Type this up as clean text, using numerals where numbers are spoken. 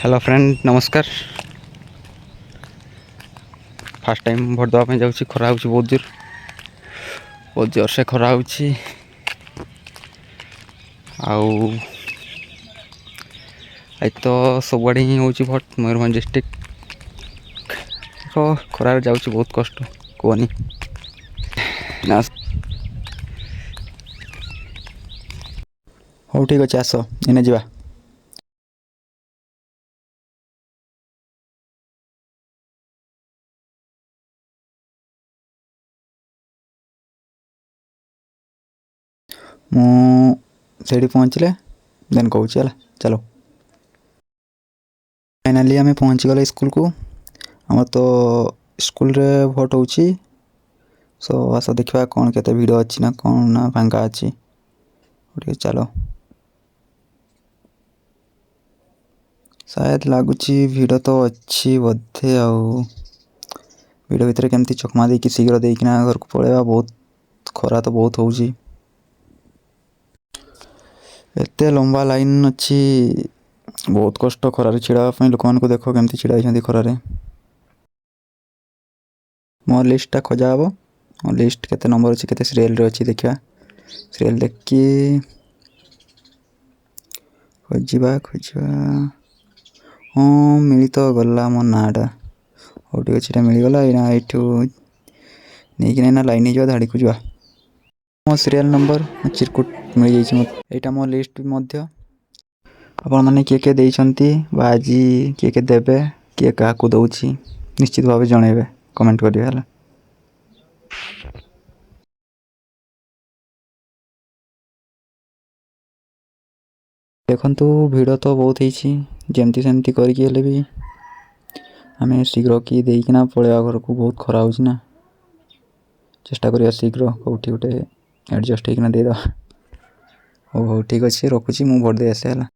Hello friend नमस्कार। Fast time vote देवाई जाऊँगी। खरा हो बहुत जोर से खरा हो तो सबुआड़े ही हूँ भोट मयूरभंज डिस्ट्रिक्ट खरार जाऊँगी बहुत कष्ट कहनी ना। हो ठीक अच्छे आस इने जा मुझे पहुँचले देन कहूँ है चलो। फाइनाली आम पहुँची गले स्कूल को। आम तो स्कूल रे भोट हो सो आस देखा कौन केते भिड़ अच्छी ना कौन ना फांका अच्छी चलो। शायद लगुच भिड़ तो अच्छी बोधे आउ भिड़ भितर केमती चकमा देकी शीघ्र देकिना घर को पलैया। बहुत खरा तो बहुत हो एते लंबा लाइन अच्छी बहुत कष्ट खरार छिड़ा लोक मान देख केमती छिड़ा खरारे। मो लिस्टा खोजा हे मो लिस्ट केते नंबर अच्छी केते सीरियल रे अच्छी देखा सीरियल देखी खोजा खोजा। हाँ मिली तो गला मो नाटा हो ठीक अच्छे मिलगला यहाँ यू नहीं ना लाइन जा धाड़ी को जा मो सीरियल नंबर चिरकुट मिल जाइए मत यहाँ मो लिस्ट मध्य आपण मैंने किए किए देइछंती बा आज किए किए देबे किए क्या दौची निश्चित भाव जनइबे कमेंट करिवे हला। देखंतु भिड़ तो बहुत ही जमती सेमती करके भी आम शीघ्र कि देना पलैया घर को बहुत खरा हो ना चेष्टा करिया शीघ्र कौटी गोटे एडजस्ट होना देदा। हो ठीक अच्छे रखुची मु भोट दे आसे हला।